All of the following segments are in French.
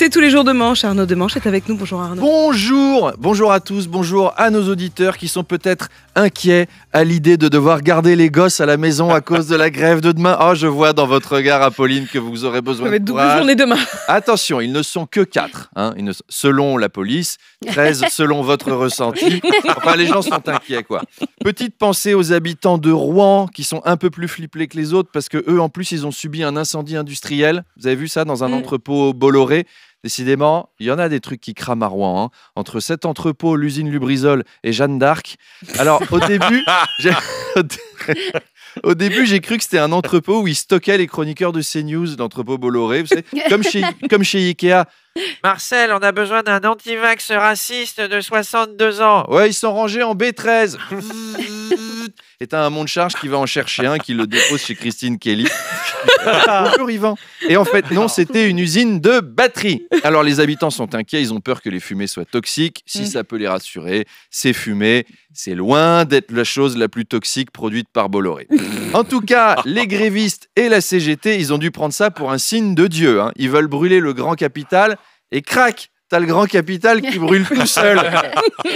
C'est tous les jours de Manche. Arnaud de Manche est avec nous. Bonjour Arnaud. Bonjour à tous, bonjour à nos auditeurs qui sont peut-être inquiets à l'idée de devoir garder les gosses à la maison à cause de la grève de demain. Oh, je vois dans votre regard, Apolline, que vous aurez besoin de double courage. journée demain. Attention, ils ne sont que 4, selon la police, 13 selon votre ressenti. Enfin, les gens sont inquiets, quoi. Petite pensée aux habitants de Rouen qui sont un peu plus flippés que les autres parce que eux, en plus, ils ont subi un incendie industriel. Vous avez vu ça dans un entrepôt Bolloré? Décidément, il y en a des trucs qui crament à Rouen. Entre cet entrepôt, l'usine Lubrizol et Jeanne d'Arc. Alors, au début, j'ai cru que c'était un entrepôt où ils stockaient les chroniqueurs de CNews, l'entrepôt Bolloré. Vous savez, comme chez Ikea. Marcel, on a besoin d'un anti-vax raciste de 62 ans. Ouais, ils sont rangés en B13. Et t'as un monte-charge qui va en chercher un, qui le dépose chez Christine Kelly. Bonjour Yvan. Et en fait, non, c'était une usine de batteries. Alors les habitants sont inquiets, ils ont peur que les fumées soient toxiques. Si ça peut les rassurer, ces fumées, c'est loin d'être la chose la plus toxique produite par Bolloré. En tout cas, les grévistes et la CGT, ils ont dû prendre ça pour un signe de Dieu. Ils veulent brûler le grand capital et crac, t'as le grand capital qui brûle tout seul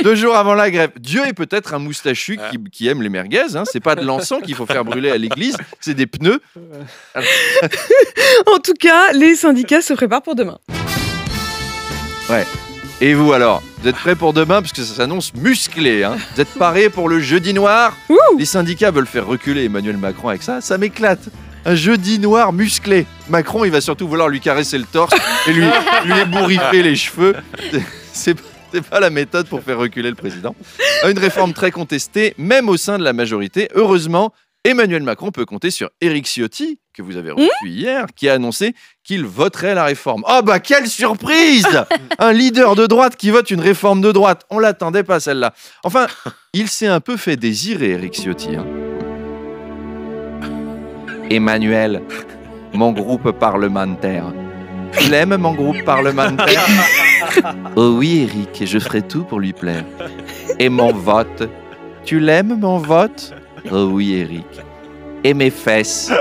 2 jours avant la grève. Dieu est peut-être un moustachu qui aime les merguez. C'est pas de l'encens qu'il faut faire brûler à l'église, c'est des pneus. En tout cas, les syndicats se préparent pour demain. Ouais. Et vous alors, vous êtes prêts pour demain parce que ça s'annonce musclé. Vous êtes parés pour le jeudi noir? Les syndicats veulent faire reculer Emmanuel Macron avec ça. Ça m'éclate. Un jeudi noir musclé. Macron, il va surtout vouloir lui caresser le torse et lui ébouriffer les cheveux. C'est pas la méthode pour faire reculer le président. Une réforme très contestée, même au sein de la majorité. Heureusement, Emmanuel Macron peut compter sur Éric Ciotti, que vous avez reçu hier, qui a annoncé qu'il voterait la réforme. Oh bah quelle surprise! Un leader de droite qui vote une réforme de droite. On l'attendait pas celle-là. Enfin, il s'est un peu fait désirer, Éric Ciotti. Emmanuel, mon groupe parlementaire. Tu l'aimes, mon groupe parlementaire? Oh oui, Eric, je ferai tout pour lui plaire. Et mon vote? Tu l'aimes, mon vote? Oh oui, Eric. Et mes fesses?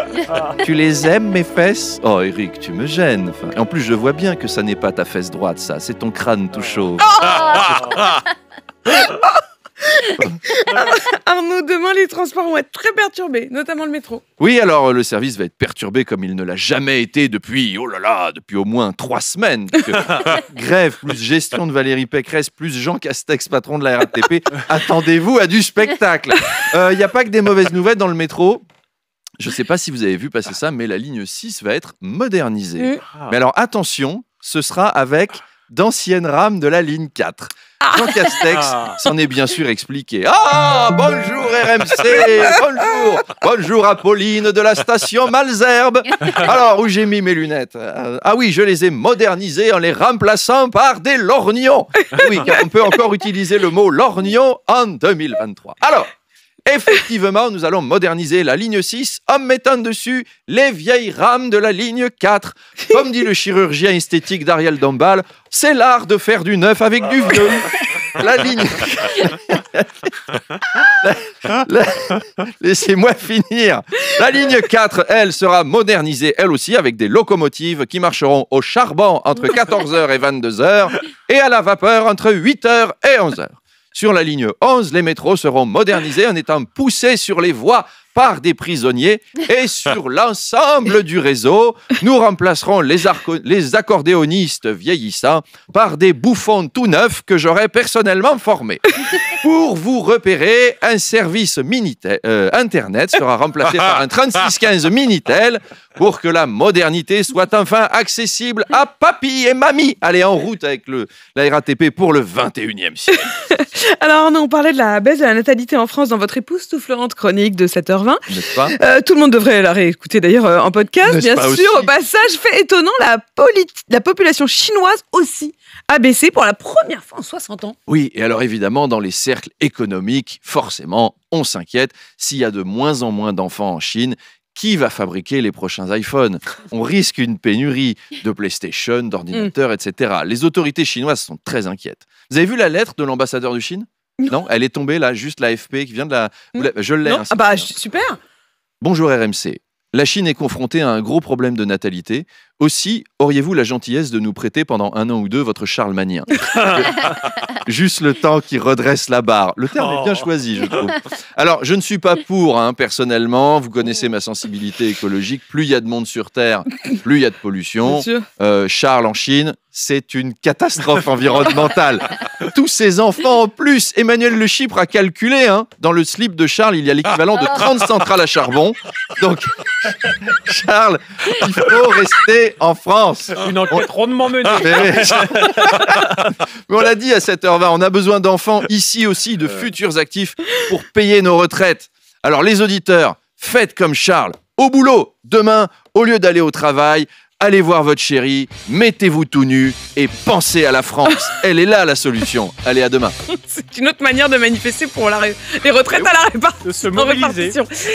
Tu les aimes, mes fesses? Oh, Eric, tu me gênes. Et en plus, je vois bien que ça n'est pas ta fesse droite, ça. C'est ton crâne tout chaud. Arnaud, demain, les transports vont être très perturbés, notamment le métro. Oui, alors le service va être perturbé comme il ne l'a jamais été depuis au moins 3 semaines. Grève, plus gestion de Valérie Pécresse, plus Jean Castex, patron de la RATP. Attendez-vous à du spectacle. Il n'y a pas que des mauvaises nouvelles dans le métro. Je ne sais pas si vous avez vu passer ça, mais la ligne 6 va être modernisée. Mais alors attention, ce sera avec d'anciennes rames de la ligne 4. Jean Castex s'en est bien sûr expliqué. Ah, bonjour RMC, bonjour Apolline de la station Malzerbe. Alors, où j'ai mis mes lunettes? Ah oui, je les ai modernisées en les remplaçant par des lorgnons. Oui, car on peut encore utiliser le mot lorgnon en 2023. Alors, effectivement, nous allons moderniser la ligne 6 en mettant dessus les vieilles rames de la ligne 4. Comme dit le chirurgien esthétique d'Ariel Dombal, c'est l'art de faire du neuf avec du vieux. La ligne... Laissez-moi finir. La ligne 4, elle, sera modernisée, elle aussi, avec des locomotives qui marcheront au charbon entre 14h et 22h et à la vapeur entre 8h et 11h. Sur la ligne 11, les métros seront modernisés en étant poussés sur les voies par des prisonniers et sur l'ensemble du réseau, nous remplacerons les accordéonistes vieillissants par des bouffons tout neufs que j'aurai personnellement formés. Pour vous repérer, un service Internet sera remplacé par un 3615 Minitel pour que la modernité soit enfin accessible à papy et mamie. Allez, en route avec la RATP pour le 21e siècle. Alors, on parlait de la baisse de la natalité en France dans votre époustouflante chronique de 7h20. N'est-ce pas? Tout le monde devrait la réécouter d'ailleurs en podcast, bien sûr. Aussi. Au passage, fait étonnant, la population chinoise aussi a baissé pour la première fois en 60 ans. Oui, et alors évidemment, dans les cercles économiques, forcément, on s'inquiète. S'il y a de moins en moins d'enfants en Chine, qui va fabriquer les prochains iPhones? On risque une pénurie de PlayStation, d'ordinateurs, etc. Les autorités chinoises sont très inquiètes. Vous avez vu la lettre de l'ambassadeur de Chine? Non, elle est tombée là, juste l'AFP qui vient de la... Je l'ai. Ah bah super. Bonjour RMC. La Chine est confrontée à un gros problème de natalité. Aussi, auriez-vous la gentillesse de nous prêter pendant 1 an ou 2 votre charlemanien? Juste le temps qui redresse la barre. Le terme est bien choisi, je trouve. Alors, je ne suis pas pour, personnellement. Vous connaissez ma sensibilité écologique. Plus il y a de monde sur Terre, plus il y a de pollution. Charles en Chine, c'est une catastrophe environnementale. Tous ces enfants en plus. Emmanuel Le Chypre a calculé, dans le slip de Charles, il y a l'équivalent de 30 centrales à charbon. Donc, Charles, il faut rester en France. Une enquête rondement menée. Mais on l'a dit à 7h20, on a besoin d'enfants ici aussi, de futurs actifs pour payer nos retraites. Alors les auditeurs, faites comme Charles, au boulot. Demain, au lieu d'aller au travail, allez voir votre chérie, mettez-vous tout nu et pensez à la France. Elle est là la solution. Allez, à demain. C'est une autre manière de manifester pour les retraites à la De se mobiliser. répartition.